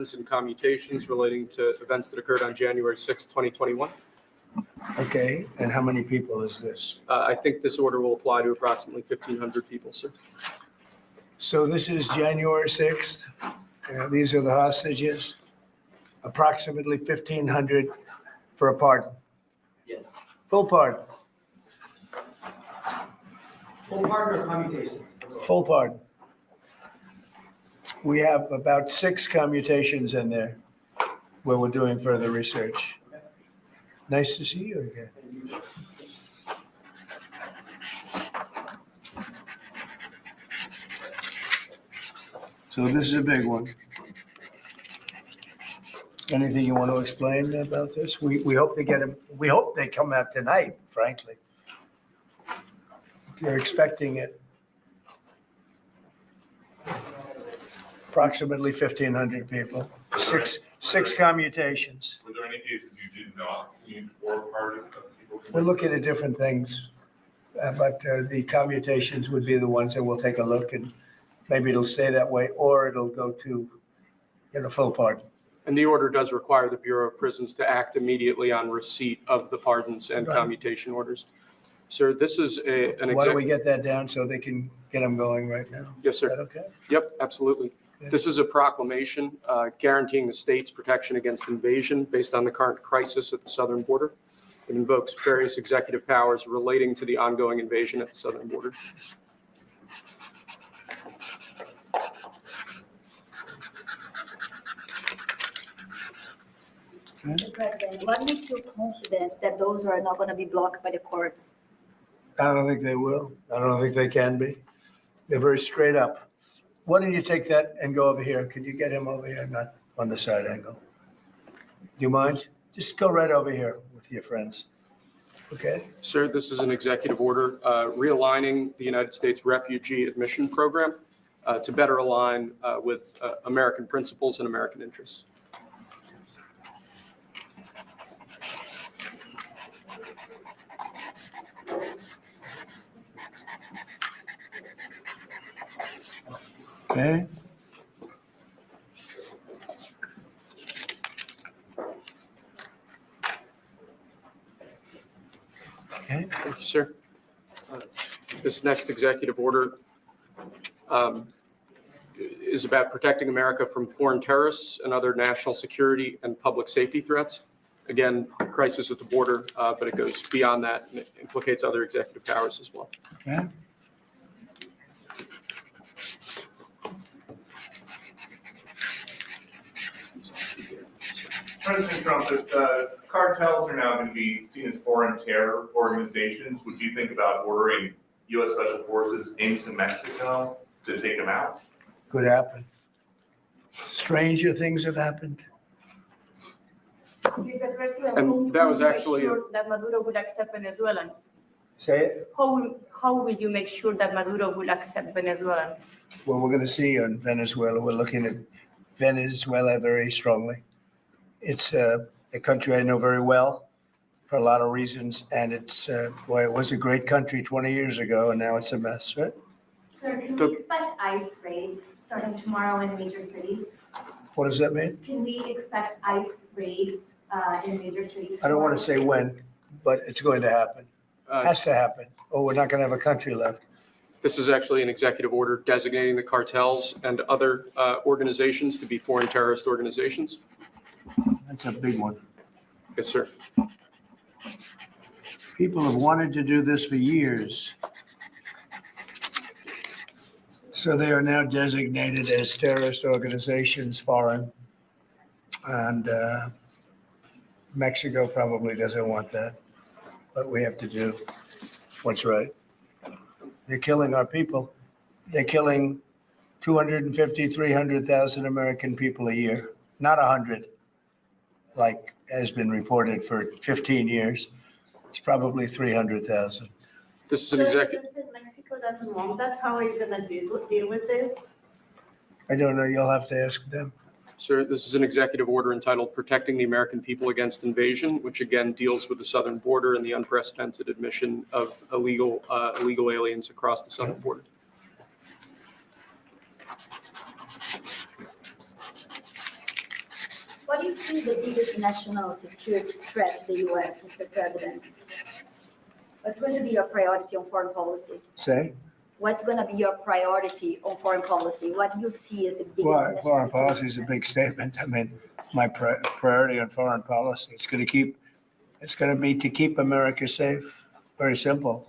and commutations relating to events that occurred on January 6, 2021. Okay, and how many people is this? I think this order will apply to approximately 1,500 people, sir. So this is January 6th. These are the hostages. Approximately 1,500 for a pardon. Yes. Full pardon. Full pardon or commutations? Full pardon. We have about 6 commutations in there where we're doing further research. Nice to see you again. So this is a big one. Anything you want to explain about this? We hope they get them. We hope they come out tonight, frankly. They're expecting it. Approximately 1,500 people, six commutations. Were there any cases you did not need for pardon of people? We're looking at different things, but the commutations would be the ones that we'll take a look, and maybe it'll stay that way, or it'll go to, full pardon. And the order does require the Bureau of Prisons to act immediately on receipt of the pardons and Right. commutation orders. Sir, this is an Why don't we executive. get that down so they can get them going right now? Yes, Is sir. that okay? Yep, absolutely. This is a proclamation guaranteeing the state's protection against invasion based on the current crisis at the southern border. It invokes various executive powers relating to the ongoing invasion at the southern border. Mr. President, what makes you confident that those are not going to be blocked by the courts? I don't think they will. I don't think they can be. They're very straight up. Why don't you take that and go over here? Could you get him over here, not on the side angle? Do you mind? Just go right over here with your friends. Okay? Sir, this is an executive order realigning the United States refugee admission program to better align with American principles and American interests. Okay? Okay? Thank you, sir. This next executive order is about protecting America from foreign terrorists and other national security and public safety threats. Again, crisis at the border, but it goes beyond that and it implicates other executive powers as well. Okay? President Trump, if cartels are now going to be seen as foreign terror organizations, would you think about ordering U.S. Special Forces into Mexico to take them out? Could happen. Stranger things have happened. Mr. President, And that was actually sure that Maduro will accept Venezuelans? Say it. How will you make sure that Maduro will accept Venezuelans? Well, we're going to see on Venezuela. We're looking at Venezuela very strongly. It's a country I know very well for a lot of reasons, and it's boy, it was a great country 20 years ago, and now it's a mess, right? Sir, can we expect ICE raids starting tomorrow in major cities? What does that mean? Can we expect ICE raids in major cities? I don't want to say when, but it's going to happen. Uh, Has to happen, or we're not going to have a country left. This is actually an executive order designating the cartels and other organizations to be foreign terrorist organizations. That's a big one. Yes, sir. People have wanted to do this for years. So they are now designated as terrorist organizations, foreign. And Mexico probably doesn't want that, but we have to do what's right. They're killing our people. They're killing 250, 300,000 American people a year, not 100, like has been reported for 15 years. It's probably 300,000. This is an Sir, executive. if Mexico doesn't want that, how are you going to deal with this? I don't know. You'll have to ask them. Sir, this is an executive order entitled Protecting the American People Against Invasion, which again deals with the southern border and the unprecedented admission of illegal aliens across the southern border. What do you see the biggest national security threat to the U.S., Mr. President? What's going to be your priority on foreign policy? Say, What's going to be your priority on foreign policy? What do you see as the biggest national foreign security policy is a threat? big statement. I mean, my priority on foreign policy, it's going to be to keep America safe. Very simple.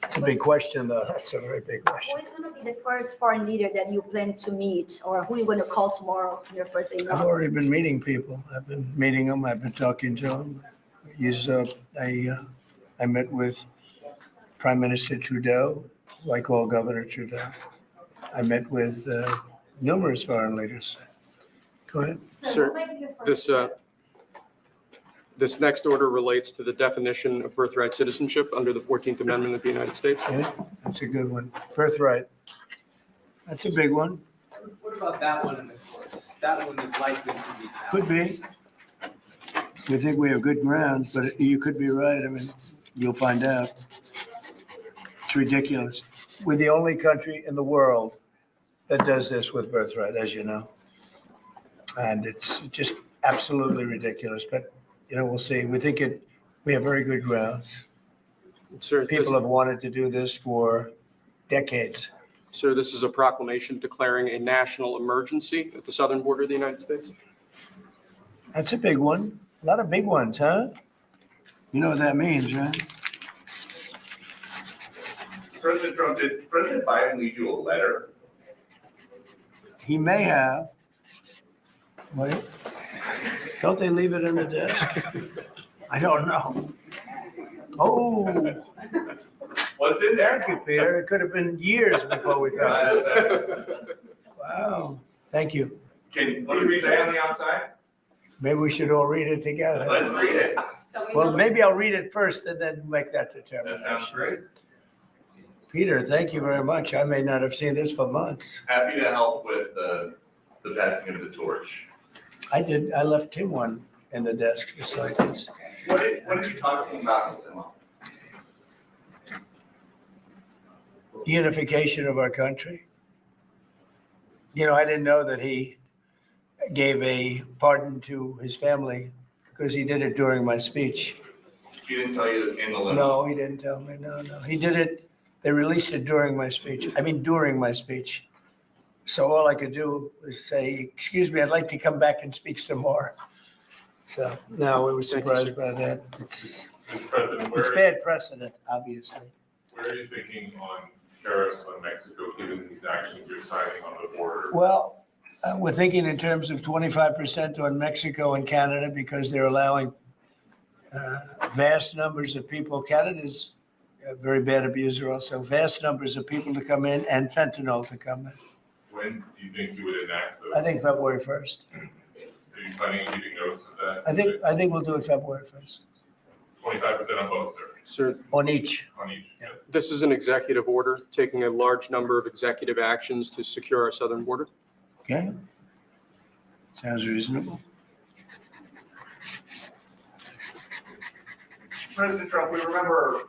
It's a big question, though. That's a very big question. Who is going to be the first foreign leader that you plan to meet, or who are you going to call tomorrow on your first day in I've office? already been meeting people. I've been meeting them. I've been talking to them. I met with Prime Minister Trudeau, who I call Governor Trudeau. I met with numerous foreign leaders. Go ahead. Sir, what might be your first This, step? this next order relates to the definition of birthright citizenship under the 14th Amendment of the United States. Good. That's a good one. Birthright. That's a big one. What about that one in the courts? That one is likely to be passed. Could be. We think we have good ground, but you could be right. I mean, you'll find out. It's ridiculous. We're the only country in the world that does this with birthright, as you know. And it's just absolutely ridiculous, but, we'll see. We have very good grounds. Sir, this- People have wanted to do this for decades. Sir, this is a proclamation declaring a national emergency at the southern border of the United States. That's a big one. A lot of big ones, huh? You know what that means, right? President Trump, did President Biden leave you a letter? He may have. Wait. Don't they leave it in the desk? I don't know. Oh, What's in thank there? you, Peter. It could have been years before we found it. Wow. Thank you. What does it say on the outside? Maybe we should all read it together. Let's read it. Well, maybe I'll read it first and then make that That determination. sounds great. Peter, thank you very much. I may not have seen this for months. Happy to help with the passing of the torch. I did. I left him one in the desk just like this. What are you talking about with them? Unification of our country. I didn't know that he gave a pardon to his family because he did it during my speech. She didn't tell you in the letter? No, he didn't tell me. No. He did it. They released it during my speech. During my speech. So all I could do was say, excuse me, I'd like to come back and speak some more. So, no, we were surprised by that. It's President, bad precedent, obviously. where are you thinking on tariffs on Mexico, given these actions you're signing on the border? Well, we're thinking in terms of 25% on Mexico and Canada because they're allowing vast numbers of people. Canada's a very bad abuser also. Vast numbers of people to come in and fentanyl to come in. When do you think you would enact those? I think February 1st. Are you planning on giving notice of that? I think we'll do it February 1st 25% on both, sir, Sir, on each. on each. Yeah. this is an executive order taking a large number of executive actions to secure our southern border. Okay? Sounds reasonable. President Trump, we remember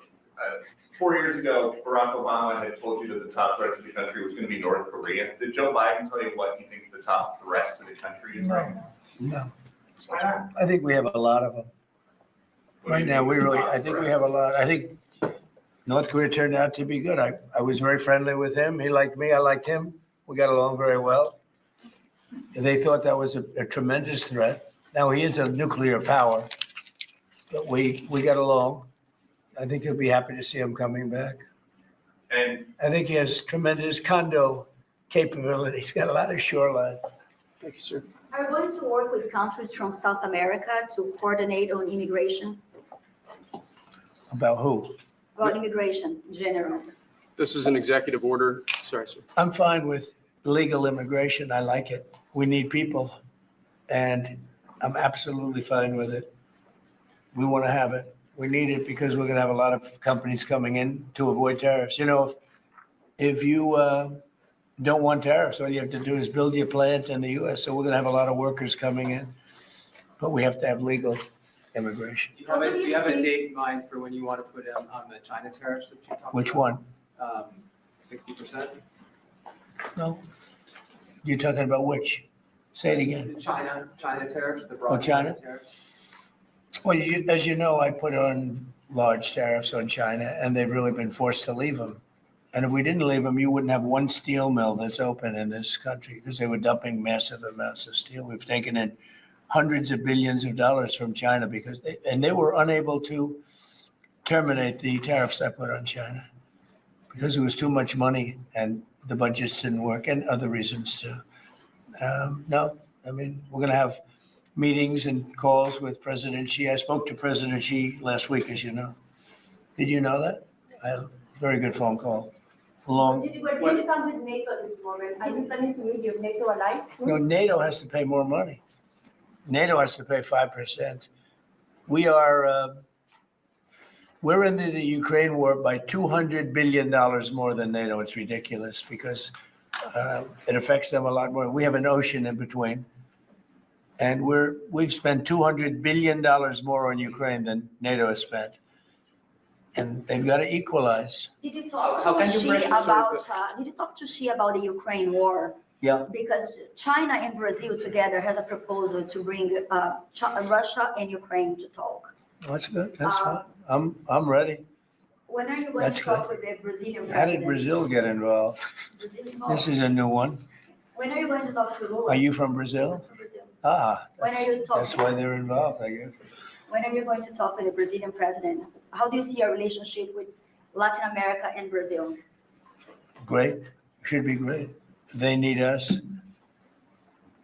4 years ago, Barack Obama had told you that the top threat to the country was going to be North Korea. Did Joe Biden tell you what he thinks the top threat to the country is right now? No. Why not? I think we have a lot of them. What do Right you now, think is the top I think we threat? have a lot. I think North Korea turned out to be good. I was very friendly with him. He liked me. I liked him. We got along very well. They thought that was a tremendous threat. Now, he is a nuclear power, but we got along. I think he'll be happy to see him coming back. And I think he has tremendous condo capability. He's got a lot of shoreline. Thank you, sir. Are you going to work with countries from South America to coordinate on immigration, About who? about immigration in general? This is an executive order. Sorry, sir. I'm fine with legal immigration. I like it. We need people. And I'm absolutely fine with it. We want to have it. We need it because we're going to have a lot of companies coming in to avoid tariffs. If you don't want tariffs, all you have to do is build your plant in the U.S. So we're going to have a lot of workers coming in. But we have to have legal immigration. Do you have a date in mind for when you want to put in on the China tariffs that you talked about? Which one? 60%? No. You're talking about which? Say it again. The China tariffs, the Oh, broad China? tariffs. Well, as you know, I put on large tariffs on China, and they've really been forced to leave them. And if we didn't leave them, you wouldn't have one steel mill that's open in this country because they were dumping massive amounts of steel. We've taken in hundreds of billions of dollars from China because they were unable to terminate the tariffs I put on China because it was too much money and the budgets didn't work and other reasons too. No, I mean, we're going to have meetings and calls with President Xi. I spoke to President Xi last week, as you know. Did you know that? I had a very good phone call. But please come with NATO at this moment. Are you planning to meet your NATO allies soon? No, NATO has to pay more money. NATO has to pay 5%. We're in the Ukraine war by $200 billion more than NATO. It's ridiculous because it affects them a lot more. We have an ocean in between. And we've spent $200 billion more on Ukraine than NATO has spent. And they've got to equalize. Did you talk How to can you Xi pressure- about, did you talk to Xi about the Ukraine war? Yeah. Because China and Brazil together has a proposal to bring Russia and Ukraine to talk. That's good. That's fine. I'm ready. When are you going That's to talk good. with the Brazilian How did president? Brazil get involved? Brazil is This involved. is a new one. When are you going to talk to Lula? Are you from Brazil? From Brazil. Ah, When are you that's talking? why they're involved, I guess. When are you going to talk with the Brazilian president? How do you see your relationship with Latin America and Brazil? Great. Should be great. They need us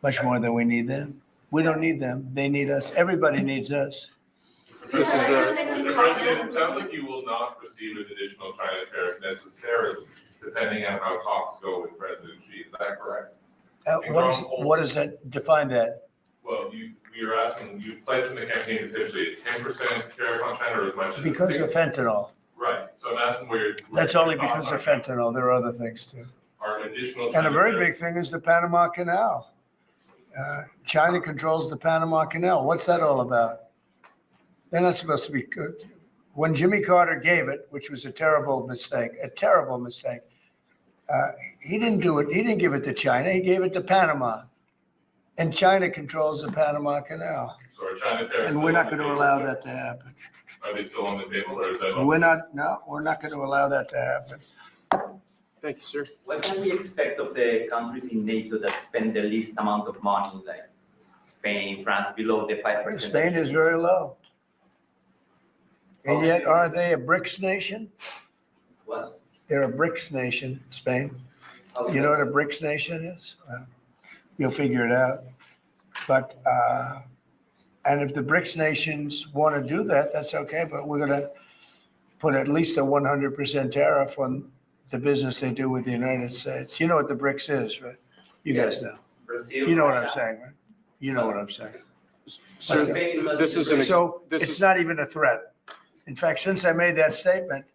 much more than we need them. We don't need them. They need us. Everybody needs us. This is Mr. President, it sounds like you will not receive an additional China tariff necessarily, depending on how talks go with President Xi. Is that correct? What does that define that? Well, you're asking, you pledged in the campaign potentially a 10% tariff on China or as much as. Because of fentanyl. Right, so I'm asking where your. That's only because of fentanyl. There are other things too. Are additional. And a China very tariffs- big thing is the Panama Canal. China controls the Panama Canal. What's that all about? They're not supposed to be good. When Jimmy Carter gave it, which was a terrible mistake, he didn't do it. He didn't give it to China. He gave it to Panama. And China controls the Panama Canal. So are China tariffs? And we're still not on the going to table? allow that to happen. Are they still on the table or is that? We're not going to allow that to happen. Thank you, sir. What can we expect of the countries in NATO that spend the least amount of money, like Spain, France, below the 5%? Spain is very low. And yet, are they a BRICS nation? What? They're a BRICS nation, Spain. How is You know that? what a BRICS nation is? You'll figure it out. But, and if the BRICS nations want to do that, that's okay, but we're going to put at least a 100% tariff on the business they do with the United States. You know what the BRICS is, right? You guys know. Brazil, You know what I'm Russia. saying, right? You know what I'm saying. Sir, Spain is not this in is the an, BRICS. So this it's is, not even a threat. In fact, since I made that statement,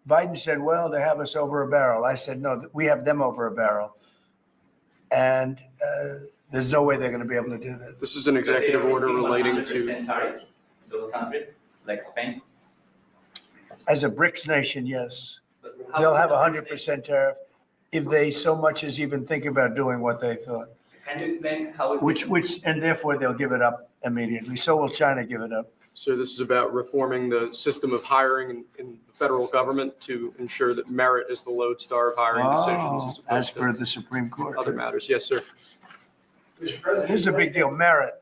Biden said, well, they have us over a barrel. I said, no, we have them over a barrel. And there's no way they're going to be able to do that. this is an executive order relating to, 100% tariffs, those countries, like Spain. As a BRICS nation, yes. But how They'll is have that 100% tariff if they so much as even think about doing what they thought, Can you explain how is it? which, and therefore they'll give it up immediately. So will China give it up. so this is about reforming the system of hiring in the federal government to ensure that merit is the lodestar of hiring decisions Oh, as as per opposed the Supreme to Court. other matters. Yes, sir. Here's a big deal, merit.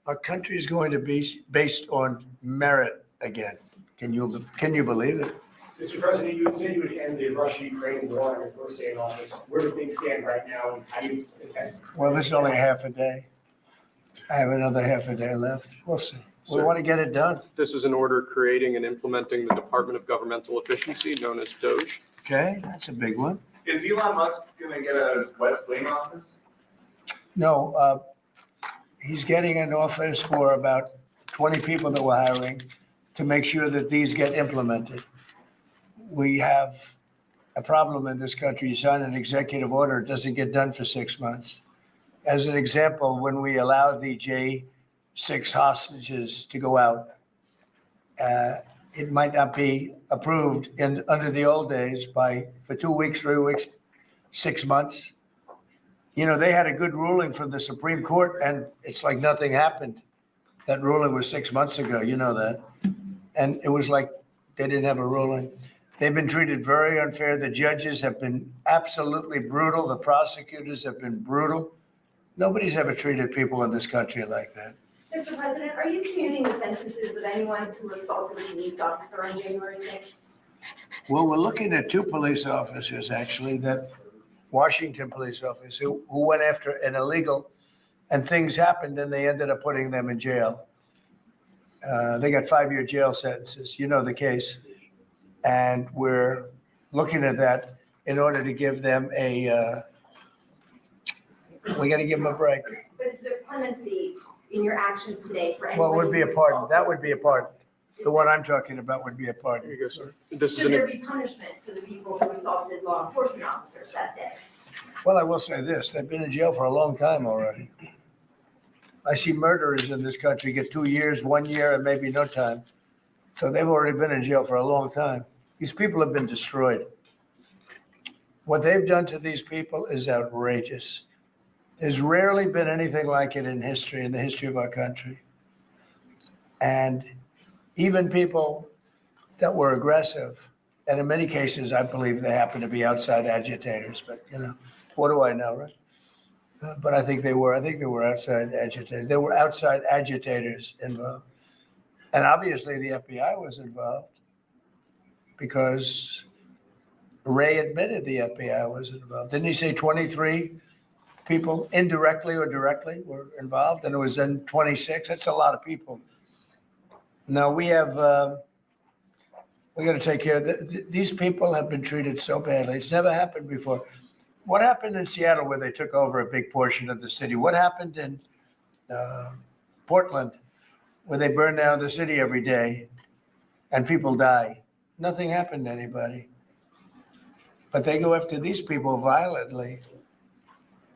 Our country is going to be based on merit again. Can you believe it? Mr. President, you would say you would end the Russia-Ukraine war on your first day in office. Where do things stand right now, and how do you intend? Well, this is only half a day. I have another half a day left. We'll see. We Sir. want to get it done. This is an order creating and implementing the Department of Governmental Efficiency, known as DOGE. Okay, that's a big one. Is Elon Musk gonna get a West Wing office? No, he's getting an office for about 20 people that we're hiring to make sure that these get implemented. We have a problem in this country. You sign an executive order, it doesn't get done for 6 months. As an example, when we allowed the J6 hostages to go out, it might not be approved under the old days for 2 weeks, 3 weeks, 6 months. You know, they had a good ruling from the Supreme Court, and it's like nothing happened. That ruling was 6 months ago, you know that. And it was like they didn't have a ruling. They've been treated very unfair. The judges have been absolutely brutal. The prosecutors have been brutal. Nobody's ever treated people in this country like that. Mr. President, are you commuting the sentences of anyone who assaulted a police officer on January 6th? Well, we're looking at 2 police officers, actually, that Washington police officers who went after an illegal, and things happened and they ended up putting them in jail. They got 5-year jail sentences. You know the case. And we're looking at that in order to give them we got to give them a break. But is there clemency in your actions today for Well, anyone? it would be a who pardon. assaulted That would be a pardon. police? The one I'm talking about would be a Here pardon. you go, sir. This is Should an, there be punishment for the people who assaulted law enforcement officers that day? Well, I will say this, they've been in jail for a long time already. I see murderers in this country get 2 years, 1 year, and maybe no time. So they've already been in jail for a long time. These people have been destroyed. What they've done to these people is outrageous. There's rarely been anything like it in history, in the history of our country. And even people that were aggressive, and in many cases, I believe they happen to be outside agitators, but you know, what do I know, right? But I think they were outside agitators. There were outside agitators involved. And obviously the FBI was involved because Ray admitted the FBI was involved. Didn't he say 23 people indirectly or directly were involved? And it was then 26. That's a lot of people. Now we have, we got to take care of these people have been treated so badly. It's never happened before. What happened in Seattle where they took over a big portion of the city? What happened in Portland where they burn down the city every day and people die? Nothing happened to anybody. But they go after these people violently.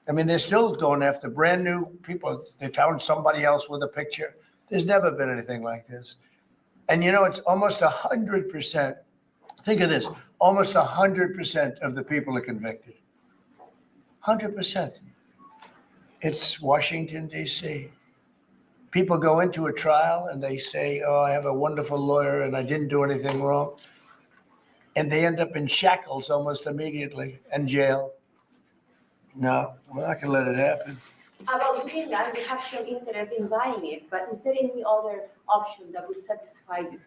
I mean, they're still going after brand new people. They found somebody else with a picture. There's never been anything like this. And you know, it's almost 100%. Think of this, almost 100% of the people are convicted. 100%. It's Washington, D.C. People go into a trial and they say, oh, I have a wonderful lawyer and I didn't do anything wrong. And they end up in shackles almost immediately and jail. No, we're not going to let it happen. About Greenland, we have shown interest in buying it, but is there any other option that would satisfy you?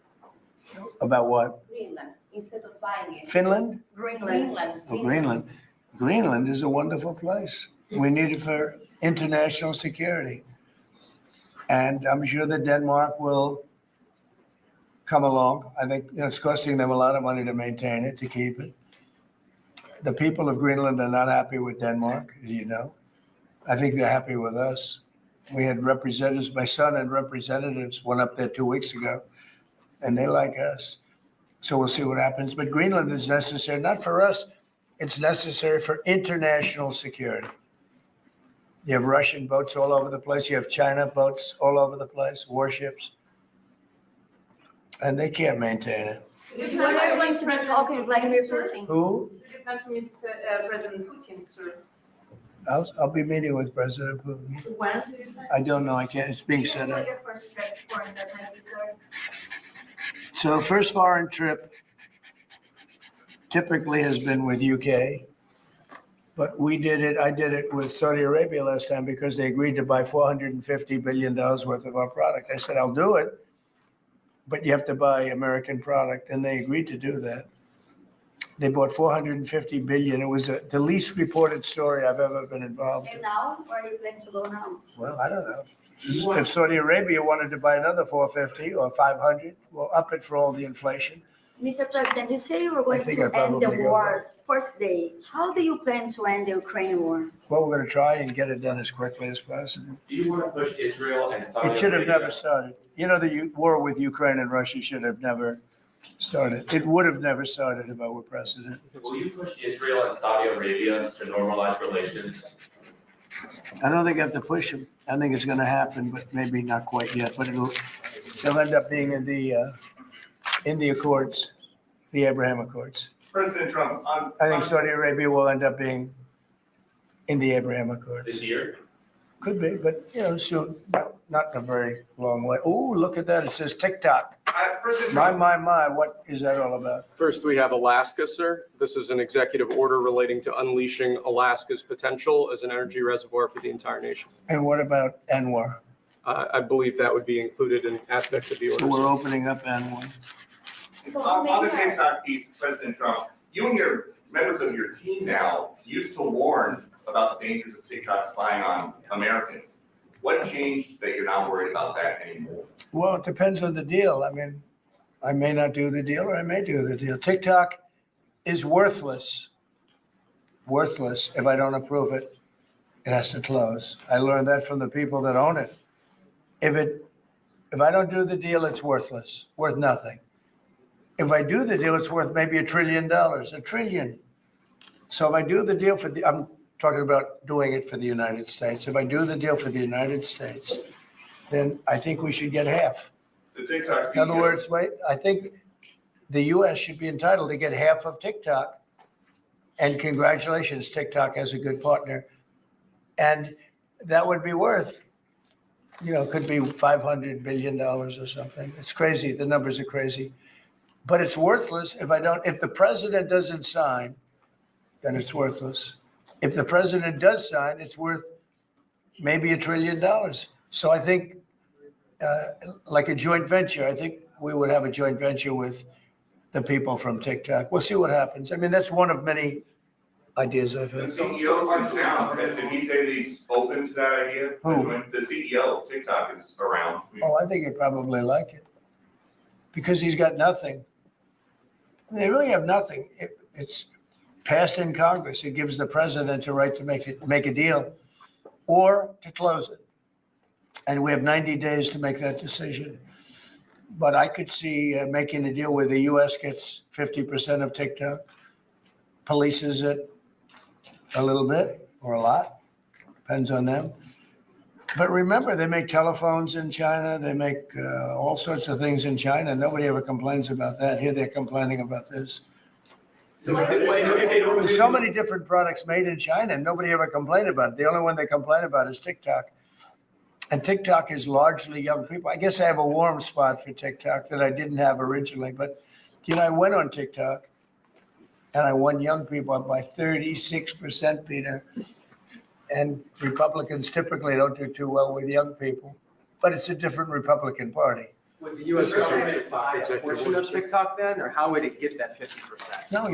About what? Greenland, instead of buying it? Finland? Greenland. Oh, Greenland. Greenland is a wonderful place. We need it for international security. And I'm sure that Denmark will come along. I think it's costing them a lot of money to maintain it, to keep it. The people of Greenland are not happy with Denmark, as you know. I think they're happy with us. We had representatives, my son and representatives went up there 2 weeks ago, and they like us. So we'll see what happens. But Greenland is necessary, not for us, it's necessary for international security. You have Russian boats all over the place. You have China boats all over the place, warships. And they can't maintain it. When are you going to be talking to Vladimir Putin? Who? Would you plan to meet President Putin, sir? I'll be meeting with President Putin. When do you plan? I don't know, I can't, it's being set up. Your first trip foreign that might be, sir? So first foreign trip typically has been with UK. But I did it with Saudi Arabia last time because they agreed to buy $450 billion worth of our product. I said, I'll do it, but you have to buy American product. And they agreed to do that. They bought $450 billion. It was the least reported story I've ever been involved in. And now, where are you planning to go now? Well, I don't know. If Saudi Arabia wanted to buy another 450 or 500, we'll up it for all the inflation. Mr. President, you say you were going think to I'd end the probably go war first day. How do you plan to end the Ukraine war? Well, we're going to try and get it done as quickly as possible. Do you want to push Israel and Saudi Arabia? It should have never started. You know, the war with Ukraine and Russia should have never started. It would have never started if I were president. Will you push Israel and Saudi Arabia to normalize relations? I don't think I have to push them. I think it's going to happen, but maybe not quite yet. But they'll end up being in the Accords, the Abraham Accords. President Trump, I think Saudi Arabia will end up being in the Abraham Accords. This year? Could be, but, soon, not in a very long way. Oh, look at that, it says TikTok. President My, Trump, what is that all about? First, we have Alaska, sir. This is an executive order relating to unleashing Alaska's potential as an energy reservoir for the entire nation. And what about Anwar? I believe that would be included in aspects of the So we're order. opening up Anwar. So on the Mayor, TikTok piece, President Trump, you and your members of your team now used to warn about the dangers of TikTok spying on Americans. What changed that you're not worried about that anymore? Well, it depends on the deal. I mean, I may not do the deal or I may do the deal. TikTok is worthless if I don't approve it. It has to close. I learned that from the people that own it. If I don't do the deal, it's worthless, worth nothing. If I do the deal, it's worth maybe $1 trillion, $1 trillion. So if I do the deal I'm talking about doing it for the United States. If I do the deal for the United States, then I think we should get half. The TikTok In other words, I think the US should be entitled to get half of TikTok. And congratulations, TikTok has a good partner. And that would be worth, could be $500 billion or something. It's crazy. The numbers are crazy. But it's worthless if the president doesn't sign, then it's worthless. If the president does sign, it's worth maybe $1 trillion. So I think like a joint venture, I think we would have a joint venture with the people from TikTok. We'll see what happens. I mean, that's one of many ideas I've The had. CEO is now, did he say that he's open to that idea? Who? The CEO of TikTok is around. Oh, I think he'd probably like it because he's got nothing. They really have nothing. It's passed in Congress. It gives the president a right to make a deal or to close it. And we have 90 days to make that decision. But I could see making a deal where the U.S. gets 50% of TikTok, polices it a little bit or a lot, depends on them. But remember, they make telephones in China. They make all sorts of things in China. Nobody ever complains about that. Here they're complaining about this. There's so many different products made in China and nobody ever complained about it. The only one they complain about is TikTok. And TikTok is largely young people. I guess I have a warm spot for TikTok that I didn't have originally. But, I went on TikTok and I won young people up by 36%, Peter. And Republicans typically don't do too well with young people. But it's a different Republican Party. Would the U.S. government buy a portion of TikTok then, or how would it get that 50%? No,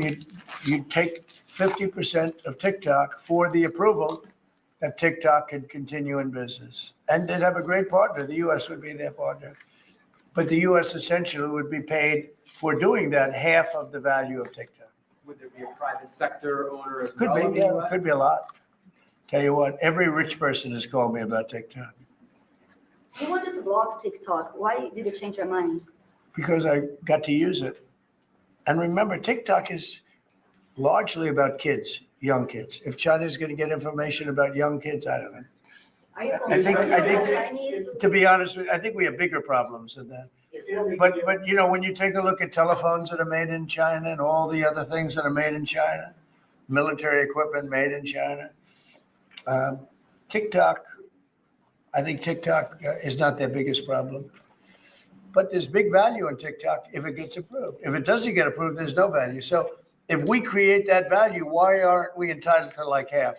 you'd take 50% of TikTok for the approval that TikTok could continue in business. And they'd have a great partner. The U.S. would be their partner. But the U.S. essentially would be paid for doing that half of the value of TikTok. Would there be a private sector owner as Could well in be, the yeah, U.S.? could be a lot. Tell you what, every rich person has called me about TikTok You wanted to block TikTok. Why did you change your mind? because I got to use it. And remember, TikTok is largely about kids, young kids. If China's going to get information about young kids, I don't know. Are you I think- Chinese? To be honest with you, I think we have bigger problems than that. But when you take a look at telephones that are made in China and all the other things that are made in China, military equipment made in China, TikTok, I think TikTok is not their biggest problem. But there's big value in TikTok if it gets approved. If it doesn't get approved, there's no value. So if we create that value, why aren't we entitled to like half?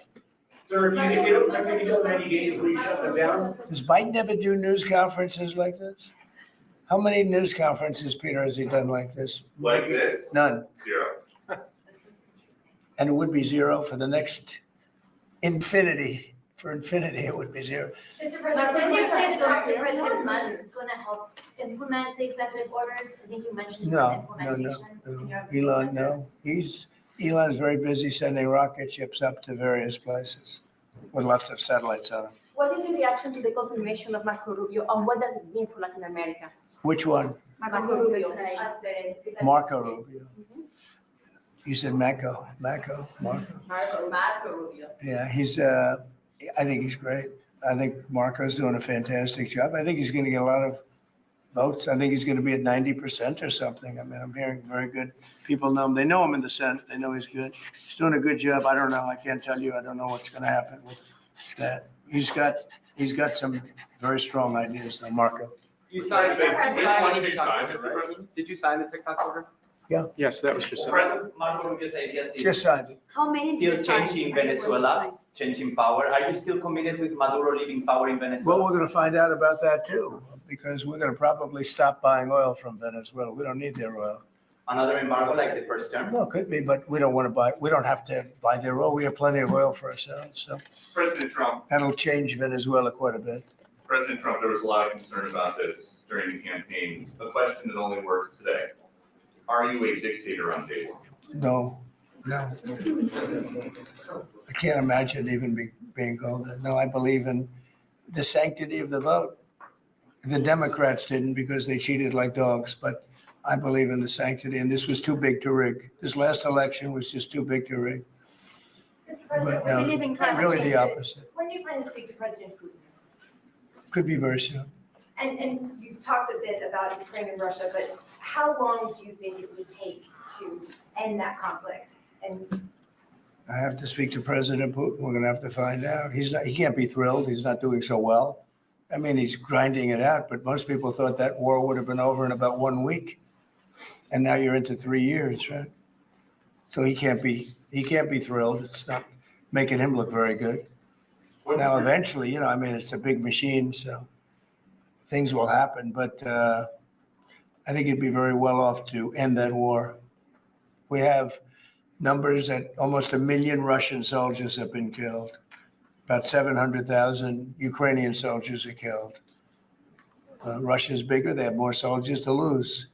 Sir, if you don't 90 days, will you shut them down? Does Biden ever do news conferences like this? How many news conferences, Peter, has he done like this? Like this? None. 0. And it would be zero for the next infinity. For infinity, it would be zero. Mr. President, when you plan to talk to President Musk, going to help implement the executive orders? I think you mentioned No. implementation. Elon, no. Elon's very busy sending rocket ships up to various places with lots of satellites on them. what is your reaction to the confirmation of Marco Rubio, and what does it mean for Latin America? Which one? Marco Rubio. Marco Rubio. You said Marco. Marco Rubio. Yeah, I think he's great. I think Marco's doing a fantastic job. I think he's going to get a lot of votes. I think he's going to be at 90% or something. I mean, I'm hearing very good. People know him. They know him in the Senate. They know he's good. He's doing a good job. I don't know. I can't tell you. I don't know what's going to happen with that. He's got some very strong ideas now, Marco. You signed, Mr. President. Did you sign, Mr. President? Did you sign the TikTok order? Yes, that was just. President Marco Rubio's ideas is Just signed it. How many did you still sign? changing Are you going to Venezuela, sign? changing power. Are you still committed with Maduro leaving power in Well, Venezuela? we're going to find out about that too, because we're going to probably stop buying oil from Venezuela. We don't need their oil. Another embargo like the first term? Well, it could be, but we don't want to buy, we don't have to buy their oil. We have plenty of oil for ourselves. So President Trump, that'll change Venezuela quite a bit. President Trump, there was a lot of concern about this during the campaign. A question that only works today. Are you a dictator on day one? No. I can't imagine even being called that. No, I believe in the sanctity of the vote. The Democrats didn't because they cheated like dogs, but I believe in the sanctity, and this was too big to rig. This last election was just too big to rig. Mr. But President, We no, believe in climate really change. the opposite. when do you plan to speak to President Putin? Could be very soon. And you talked a bit about Ukraine and Russia, but how long do you think it would take to end that conflict? And I have to speak to President Putin. We're going to have to find out. He can't be thrilled. He's not doing so well. I mean, he's grinding it out, but most people thought that war would have been over in about 1 week. And now you're into 3 years, right? So he can't be thrilled. It's not making him look very good. Now, eventually, I mean, it's a big machine, so things will happen, but I think he'd be very well off to end that war. We have numbers that almost 1 million Russian soldiers have been killed. About 700,000 Ukrainian soldiers are killed. Russia's bigger. They have more soldiers to lose.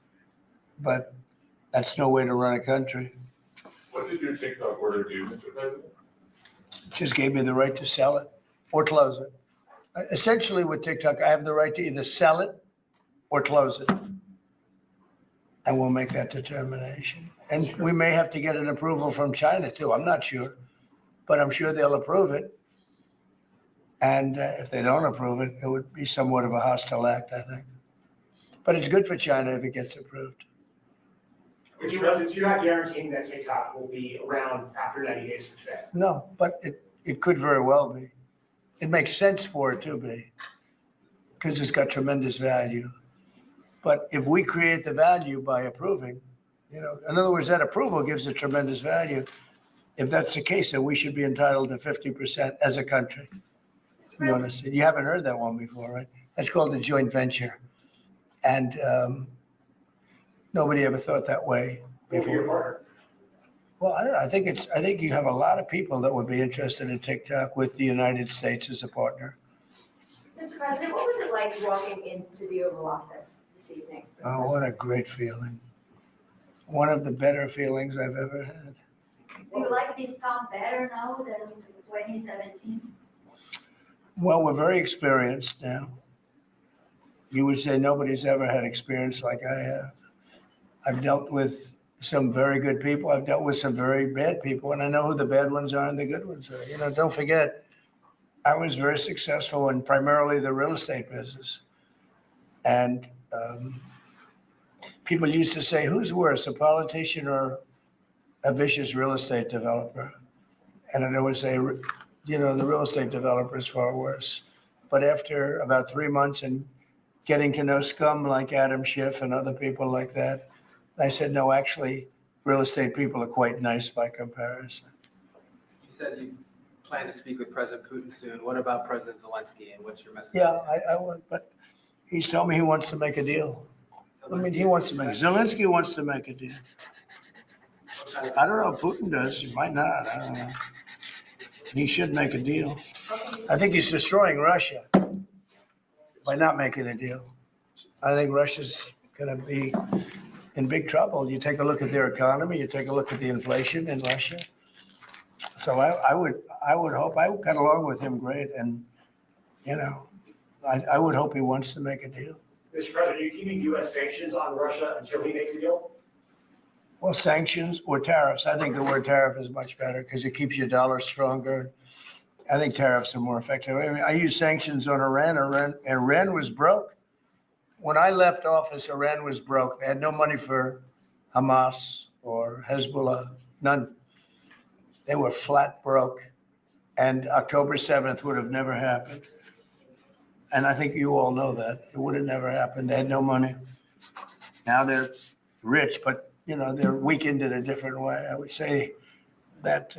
But that's no way to run a country. What did your TikTok order do, Mr. President? It just gave me the right to sell it or close it. Essentially with TikTok, I have the right to either sell it or close it. And we'll make that determination. And we may have to get an approval from China too. I'm not sure, but I'm sure they'll approve it. And if they don't approve it, it would be somewhat of a hostile act, I think. But it's good for China if it gets approved. Mr. President, so you're not guaranteeing that TikTok will be around after 90 days from today? No, but it could very well be. It makes sense for it to be because it's got tremendous value. But if we create the value by approving, in other words, that approval gives it tremendous value. If that's the case, then we should be entitled to 50% as a country. You understand? You haven't heard that one before, right? That's called a joint venture. And nobody ever thought that way Will be your before. partner? Well, I don't know. I think you have a lot of people that would be interested in TikTok with the United States as a partner. Mr. President, what was it like walking into the Oval Office this evening? Oh, what a great feeling. One of the better feelings I've ever had. Do you like this town better now than in 2017? Well, we're very experienced now. You would say nobody's ever had experience like I have. I've dealt with some very good people. I've dealt with some very bad people, and I know who the bad ones are and the good ones are. Don't forget, I was very successful in primarily the real estate business. And people used to say, who's worse, a politician or a vicious real estate developer? And I would say, the real estate developer is far worse. But after about 3 months and getting to know scum like Adam Schiff and other people like that, I said, no, actually, real estate people are quite nice by comparison. You said you plan to speak with President Putin soon. What about President Zelensky, and what's your message? Yeah, I would, but he's told me he wants to make a deal. I mean, Zelensky wants to make a deal. I don't know if Putin does, he might not, I don't know. He should make a deal. I think he's destroying Russia by not making a deal. I think Russia's going to be in big trouble. You take a look at their economy, you take a look at the inflation in Russia. So I would hope, I got along with him great, and, I would hope he wants to make a deal. Mr. President, are you keeping U.S. sanctions on Russia until he makes a deal? Well, sanctions or tariffs. I think the word tariff is much better because it keeps your dollar stronger. I think tariffs are more effective. I mean, I use sanctions on Iran. Iran was broke. When I left office, Iran was broke. They had no money for Hamas or Hezbollah, none. They were flat broke. And October 7th would have never happened. And I think you all know that. It would have never happened. They had no money. Now they're rich, but they're weakened in a different way. I would say that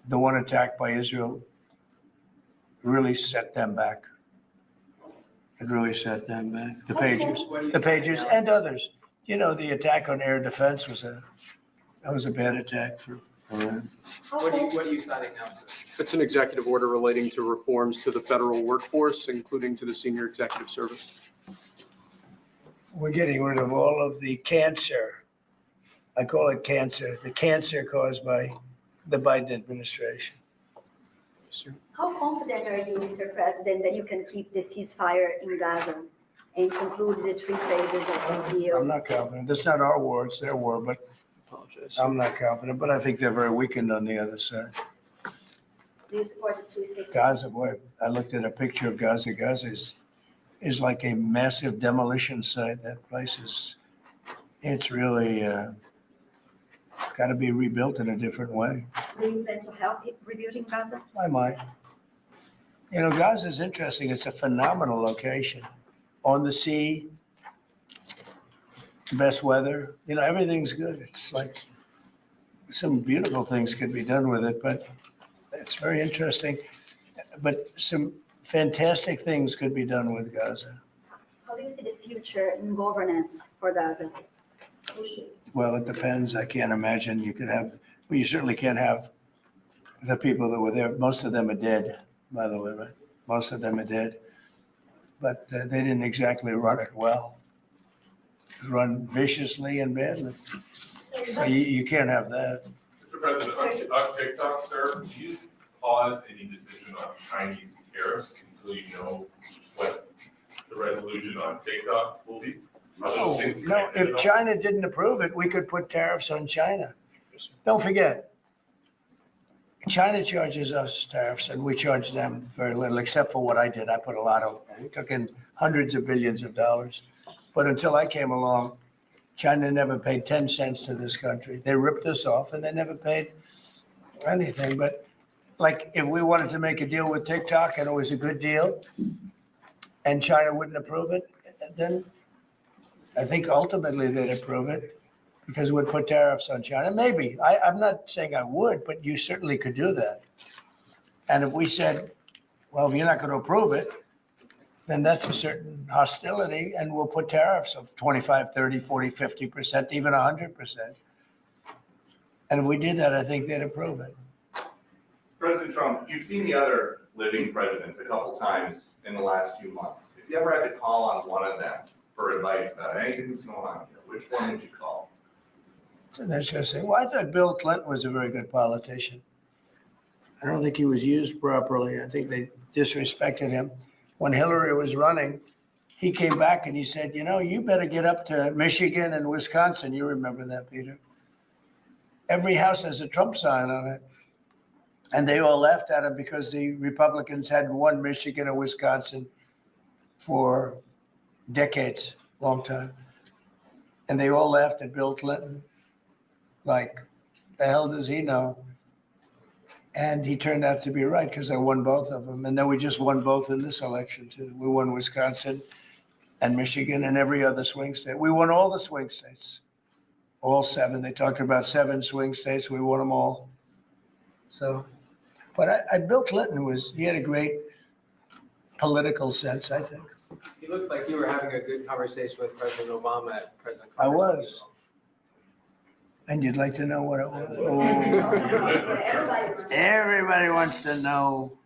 the one attack by Israel really set them back. It really set them back. The Pagers and others. The attack on air defense was a bad attack for Iran. What are you signing now, sir? It's an executive order relating to reforms to the federal workforce, including to the senior executive service. We're getting rid of all of the cancer. I call it cancer, the cancer caused by the Biden administration. How confident are you, Mr. President, that you can keep the ceasefire in Gaza and conclude the 3 phases of this deal? I'm not confident. That's not our war, it's their war, but Apologize. I'm not confident, but I think they're very weakened on the other side. Do you support the 2-state solution? Gaza, boy, I looked at a picture of Gaza. Gaza is like a massive demolition site. That place it's really, it's got to be rebuilt in a different way. Do you plan to help rebuilding Gaza? I might. Gaza is interesting. It's a phenomenal location. On the sea, best weather, everything's good. It's like some beautiful things could be done with it, but it's very interesting. But some fantastic things could be done with Gaza. How do you see the future in governance for Gaza? Well, it depends. I can't imagine you could have, well, you certainly can't have the people that were there. Most of them are dead, by the way, right? Most of them are dead. But they didn't exactly run it well. Run viciously and badly. So you can't have that. Mr. President, on TikTok, sir, do you pause any decision on Chinese tariffs until you know what the resolution on TikTok will be? Are those things No, connected at if all? China didn't approve it, we could put tariffs on China. Don't forget, China charges us tariffs and we charge them very little, except for what I did. I put a lot of, we took in hundreds of billions of dollars. But until I came along, China never paid 10 cents to this country. They ripped us off and they never paid anything. But like if we wanted to make a deal with TikTok and it was a good deal and China wouldn't approve it, then I think ultimately they'd approve it because we'd put tariffs on China. Maybe. I'm not saying I would, but you certainly could do that. And if we said, well, if you're not going to approve it, then that's a certain hostility and we'll put tariffs of 25, 30, 40, 50%, even 100%. And if we did that, I think they'd approve it. President Trump, you've seen the other living presidents a couple times in the last few months. If you ever had to call on one of them for advice about anything that's going on here, which one would you call? It's an interesting. Well, I thought Bill Clinton was a very good politician. I don't think he was used properly. I think they disrespected him. When Hillary was running, he came back and he said, you better get up to Michigan and Wisconsin. You remember that, Peter? Every house has a Trump sign on it. And they all laughed at him because the Republicans had won Michigan and Wisconsin for decades, long time. And they all laughed at Bill Clinton. Like, the hell does he know? And he turned out to be right because I won both of them. And then we just won both in this election, too. We won Wisconsin and Michigan and every other swing state. We won all the swing states, all 7. They talked about 7 swing states. We won them all. So, but Bill Clinton he had a great political sense, I think. You looked like you were having a good conversation with President Obama at President I Carter's was. funeral. And you'd like to know what it was? Everybody. Everybody wants to know.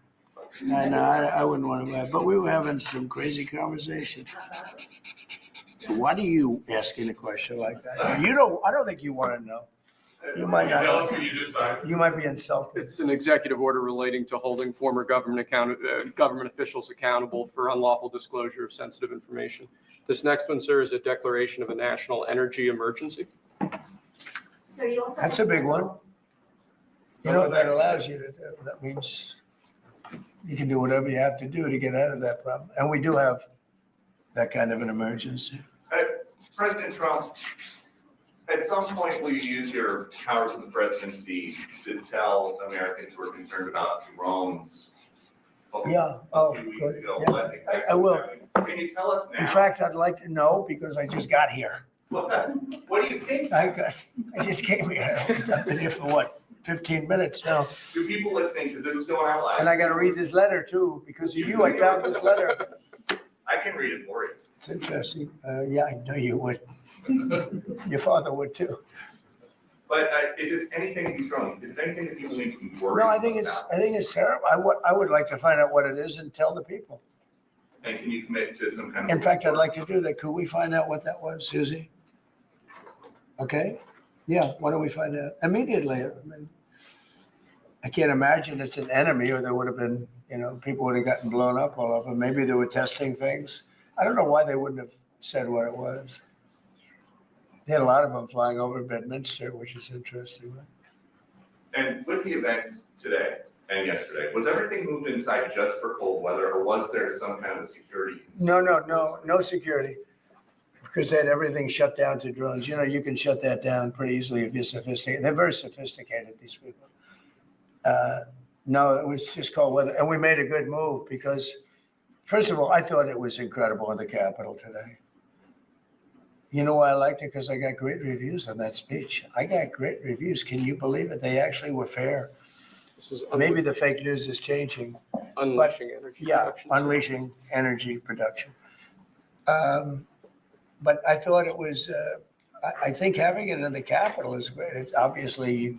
I know, I wouldn't want to, but we were having some crazy conversation. Why do you asking a question like that? I don't think you want to know. You might not. Tell us what you just signed. You might be insulted. It's an executive order relating to holding former government officials accountable for unlawful disclosure of sensitive information. This next one, sir, is a declaration of a national energy emergency. So you also That's a big one. You know what that allows you to do? That means you can do whatever you have to do to get out of that problem. And we do have that kind of an emergency. President Trump, at some point, will you use your powers of the presidency to tell Americans who are concerned about drones? Yeah, A oh, few weeks good, ago, yeah. what exactly I will. was happening? Can you tell us now? In fact, I'd like to know because I just got here. What do you think? I just came here. I've been here for what, 15 minutes now? Do people listening, because this is going out live? And I got to read this letter too. Because of you, I found this letter. I can read it for you. It's interesting. Yeah, I know you would. Your father would too. But is it anything these drones? Is it anything that people need to be worried No, about? I think it's terrible. I would like to find out what it is and tell the people. And can you commit to some kind of? In fact, I'd like to do that. Could we find out what that was, Susie? Okay? Yeah, why don't we find out immediately? I mean, I can't imagine it's an enemy or there would have been, people would have gotten blown up all over. Maybe they were testing things. I don't know why they wouldn't have said what it was. They had a lot of them flying over Bedminster, which is interesting, right? And with the events today and yesterday, was everything moved inside just for cold weather, or was there some kind of security? No security. Because they had everything shut down to drones. You can shut that down pretty easily if you're sophisticated. They're very sophisticated, these people. No, it was just cold weather. And we made a good move because, first of all, I thought it was incredible in the Capitol today. You know why I liked it? Because I got great reviews on that speech. I got great reviews. Can you believe it? They actually were fair. This is Maybe the fake news is changing. unleashing energy Yeah, production. unleashing energy production. But I thought it was, I think having it in the Capitol is great. It's obviously,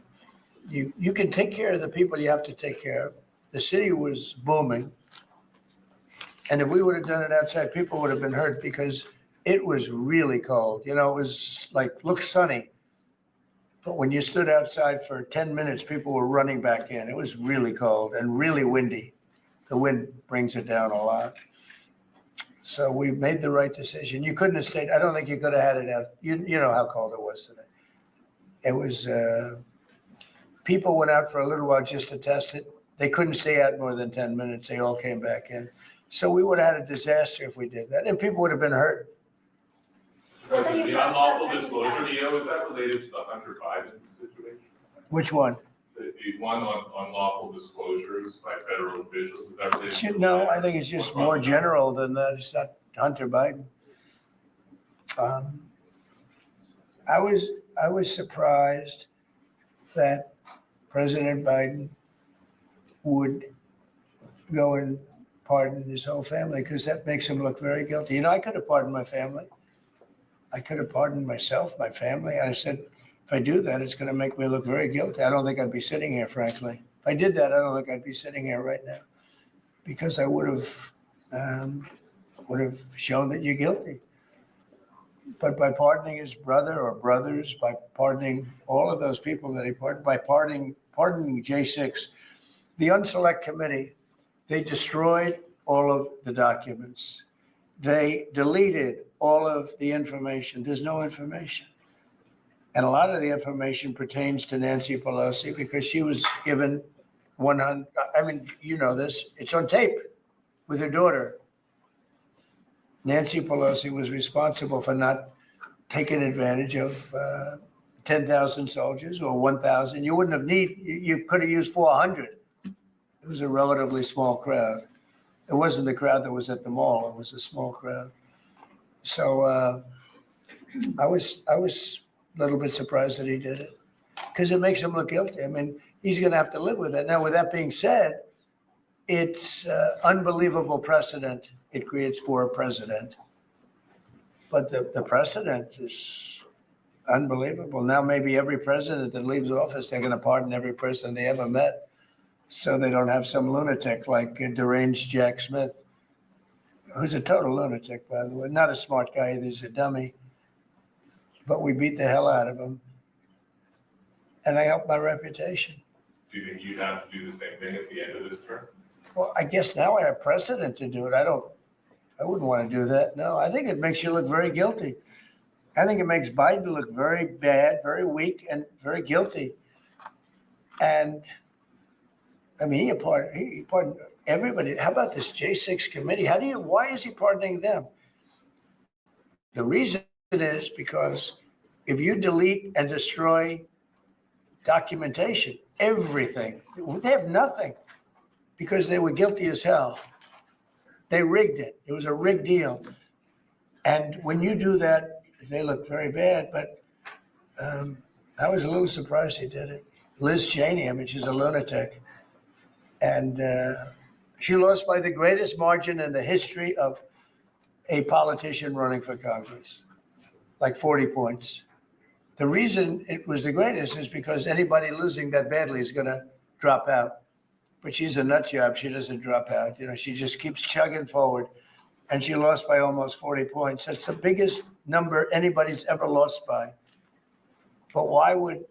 you can take care of the people you have to take care of. The city was booming. And if we would have done it outside, people would have been hurt because it was really cold. It was like, looked sunny. But when you stood outside for 10 minutes, people were running back in. It was really cold and really windy. The wind brings it down a lot. So we made the right decision. You couldn't have stayed. I don't think you could have had it out. You know how cold it was today. It was, people went out for a little while just to test it. They couldn't stay out more than 10 minutes. They all came back in. So we would have had a disaster if we did that, and people would have been hurt. President, the unlawful disclosure, Leo, is that related to the Hunter Biden situation? Which one? The one on unlawful disclosures by federal officials, is that related? to No, that? I think it's just more general than that. It's not Hunter Biden. I was surprised that President Biden would go and pardon his whole family because that makes him look very guilty. I could have pardoned my family. I could have pardoned myself, my family. And I said, if I do that, it's going to make me look very guilty. I don't think I'd be sitting here, frankly. If I did that, I don't think I'd be sitting here right now because I would have shown that you're guilty. But by pardoning his brother or brothers, by pardoning all of those people that he pardoned, by pardoning J6, the Unselect Committee, they destroyed all of the documents. They deleted all of the information. There's no information. And a lot of the information pertains to Nancy Pelosi because she was given 100, you know this, it's on tape with her daughter. Nancy Pelosi was responsible for not taking advantage of 10,000 soldiers or 1,000. You wouldn't have you could have used 400. It was a relatively small crowd. It wasn't the crowd that was at the mall. It was a small crowd. So I was a little bit surprised that he did it because it makes him look guilty. He's going to have to live with it. Now, with that being said, it's unbelievable precedent it creates for a president. But the precedent is unbelievable. Now, maybe every president that leaves office, they're going to pardon every person they ever met. So they don't have some lunatic like deranged Jack Smith, who's a total lunatic, by the way. Not a smart guy either, he's a dummy. But we beat the hell out of him. And I helped my reputation. Do you think you'd have to do the same thing at the end of this term? Well, I guess now I have precedent to do it. I wouldn't want to do that. No, I think it makes you look very guilty. I think it makes Biden look very bad, very weak, and very guilty. And he pardoned everybody. How about this J6 committee? Why is he pardoning them? The reason is because if you delete and destroy documentation, everything, they have nothing because they were guilty as hell. They rigged it. It was a rigged deal. And when you do that, they look very bad, but I was a little surprised he did it. Liz Cheney, I mean, she's a lunatic. And she lost by the greatest margin in the history of a politician running for Congress, like 40 points. The reason it was the greatest is because anybody losing that badly is going to drop out. But she's a nut job. She doesn't drop out. You know, she just keeps chugging forward. And she lost by almost 40 points. That's the biggest number anybody's ever lost by. But why would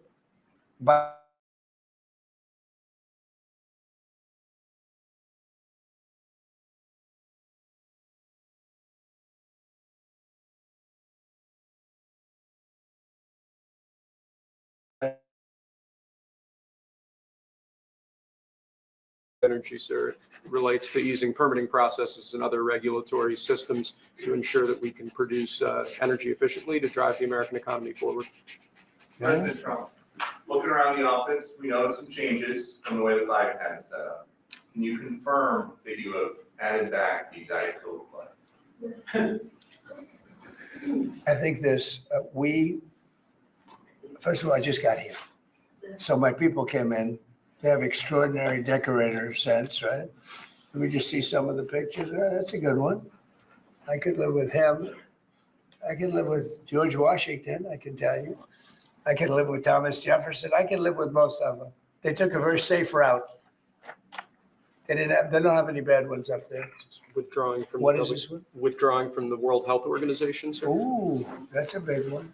energy, sir. It relates to easing permitting processes and other regulatory systems to ensure that we can produce energy efficiently to drive the American economy forward. President Trump, looking around the office, we noticed some changes from the way the Biden had it set up. Can you confirm that you have added back the Diet Coke flag? I think this, first of all, I just got here. So my people came in. They have extraordinary decorator sense, right? Let me just see some of the pictures. Oh, that's a good one. I could live with him. I could live with George Washington, I can tell you. I could live with Thomas Jefferson. I could live with most of them. They took a very safe route. They don't have any bad ones up there. Withdrawing from What is this one? Withdrawing from the World Health Organization, sir. Ooh, that's a big one.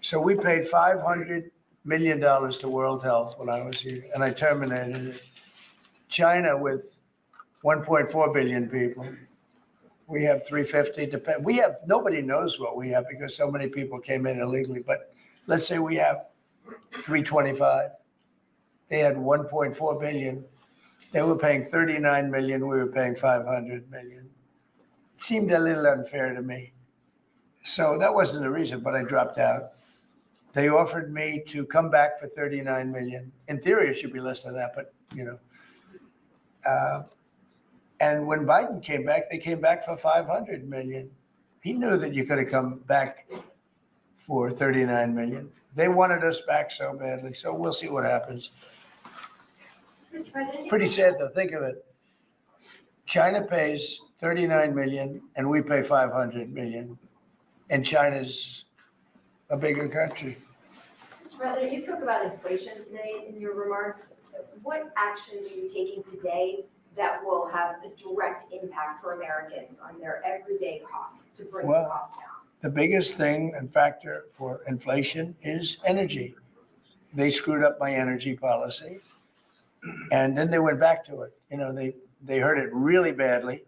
So we paid $500 million to World Health when I was here, and I terminated it. China with 1.4 billion people. We have 350. We have, nobody knows what we have because so many people came in illegally, but let's say we have 325. They had 1.4 billion. They were paying 39 million. We were paying 500 million. It seemed a little unfair to me. So that wasn't the reason, but I dropped out. They offered me to come back for 39 million. In theory, it should be less than that, but you know. And when Biden came back, they came back for 500 million. He knew that you could have come back for 39 million. They wanted us back so badly, so we'll see what happens. Mr. President. Pretty sad though, think of it. China pays 39 million and we pay 500 million. And China's a bigger country. Mr. President, you spoke about inflation today in your remarks. What actions are you taking today that will have a direct impact for Americans on their everyday costs to bring the Well, cost down? The biggest thing and factor for inflation is energy. They screwed up my energy policy. And then they went back to it. You know, they hurt it really badly.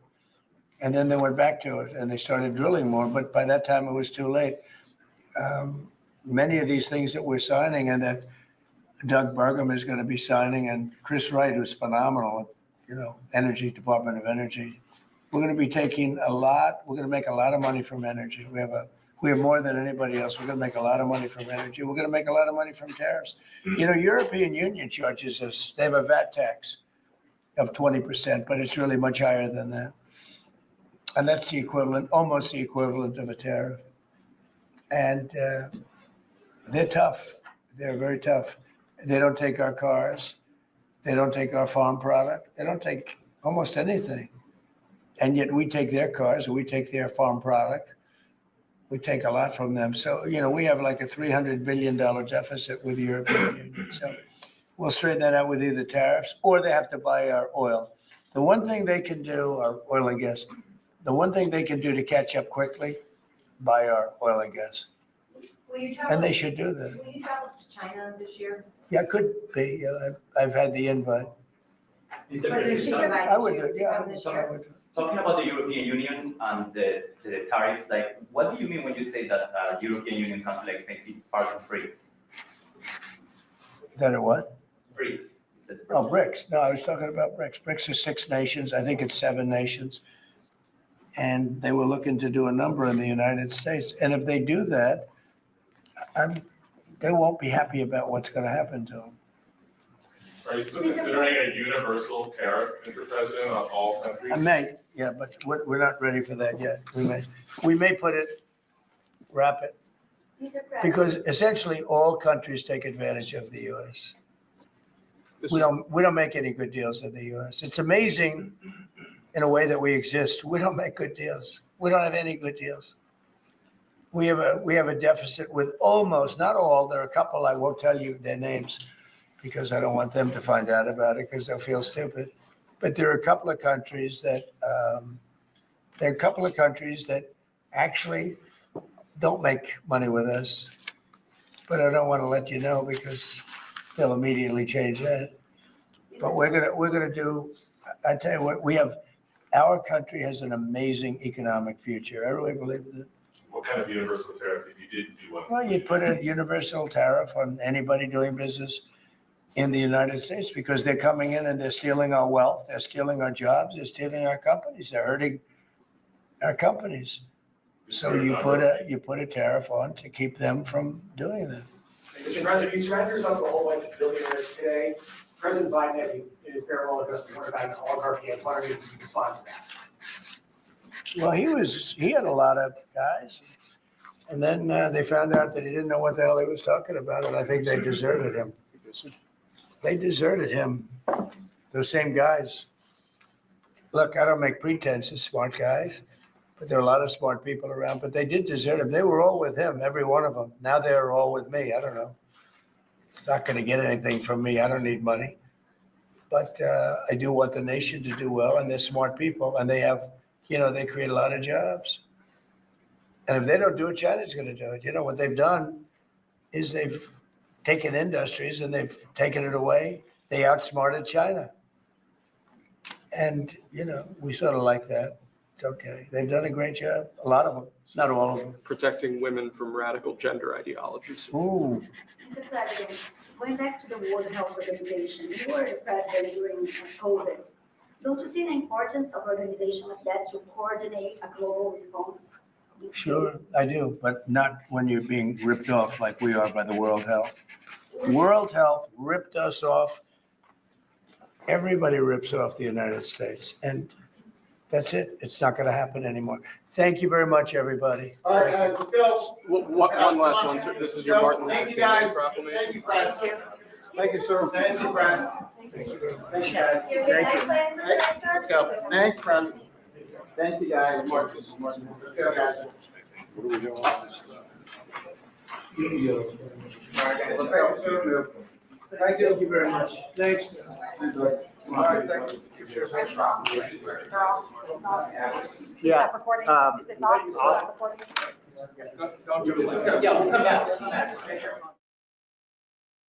And then they went back to it and they started drilling more. But by that time, it was too late. Many of these things that we're signing and that Doug Burgum is going to be signing and Chris Wright, who's phenomenal, you know, Energy, Department of Energy. We're going to be taking we're going to make a lot of money from energy. We have more than anybody else. We're going to make a lot of money from energy. We're going to make a lot of money from tariffs. You know, European Union charges us, they have a VAT tax of 20%, but it's really much higher than that. And that's the equivalent, almost the equivalent of a tariff. And they're tough. They're very tough. They don't take our cars. They don't take our farm product. They don't take almost anything. And yet we take their cars, we take their farm product. We take a lot from them. So, you know, we have like a $300 billion deficit with the European Union. So we'll straighten that out with either tariffs or they have to buy our oil. The one thing they can do, our oil and gas, the one thing they can do to catch up quickly, buy our oil and gas. Will you travel? And they should do that. Will you travel to China this year? Yeah, it could be. Yeah, I've had the invite. Mr. President, President, she's talking invited I would you do it. to Yeah, come this I year. would. about the European Union and the tariffs, like, what do you mean when you say that European Union country like Spain is part of BRICS? That a what? BRICS. Is it Oh, BRICS. No, I was talking about BRICS. BRICS is 6 nations. I think it's 7 nations. And they were looking to do a number in the United States. And if they do that, they won't be happy about what's going to happen to them. Are you still considering a universal tariff, Mr. President, on all countries? I may, yeah, but we're not ready for that yet. We may wrap it, Mr. President, because essentially all countries take advantage of the US. This- We don't make any good deals in the US. It's amazing in a way that we exist. We don't make good deals. We don't have any good deals. We have a deficit with almost, not all, there are a couple, I won't tell you their names because I don't want them to find out about it because they'll feel stupid. But there are a couple of countries that, actually don't make money with us. But I don't want to let you know because they'll immediately change that. But we're gonna do, I tell you what, our country has an amazing economic future. Everybody believe that? What kind of universal tariff if you did do one? Well, you put a universal tariff on anybody doing business in the United States because they're coming in and they're stealing our wealth, they're stealing our jobs, they're stealing our companies, they're hurting our companies. So you put a tariff on to keep them from doing that. Mr. President, you surround yourself with a whole bunch of billionaires today. President Biden, in his farewell address, warned about an oligarchy. I'm wondering if you can respond to that. Well, he had a lot of guys. And then they found out that he didn't know what the hell he was talking about. And I think they deserted him. They deserted him, those same guys. Look, I don't make pretenses, smart guys, but there are a lot of smart people around, but they did desert him. They were all with him, every one of them. Now they're all with me. I don't know. It's not going to get anything from me. I don't need money. But I do want the nation to do well, and they're smart people, and they have, they create a lot of jobs. And if they don't do it, China's going to do it. What they've done is they've taken industries and they've taken it away. They outsmarted China. And, we sort of like that. It's okay. They've done a great job. A lot of them, not all of them. Protecting women from radical gender ideologies. Ooh, Mr. President, going back to the World Health Organization, you were the president during COVID. Don't you see the importance of organization like that to coordinate a global response? sure, I do, but not when you're being ripped off like we are by the World Health. World Health ripped us off. Everybody rips off the United States. And that's it. It's not going to happen anymore. Thank you very much, everybody. All right, guys, let's go. One last one, sir. This is your Martin Luther Thank you, King guys. Day proclamation. Thank you, press. Thank you, sir. Thank you, press. Thank you very much. Thank you, guys. Your Thank next you. plan for tonight, sir? Let's go. Thanks, press. Thank you, guys. Mark, this is Martin. Let's go, guys. What are we doing on this stuff? All right, guys, let's go. Thank you very much. Thanks. All right, thank you. Yeah. Recording, is this off? Recording? Don't do it. Let's go. Yeah, we'll come back.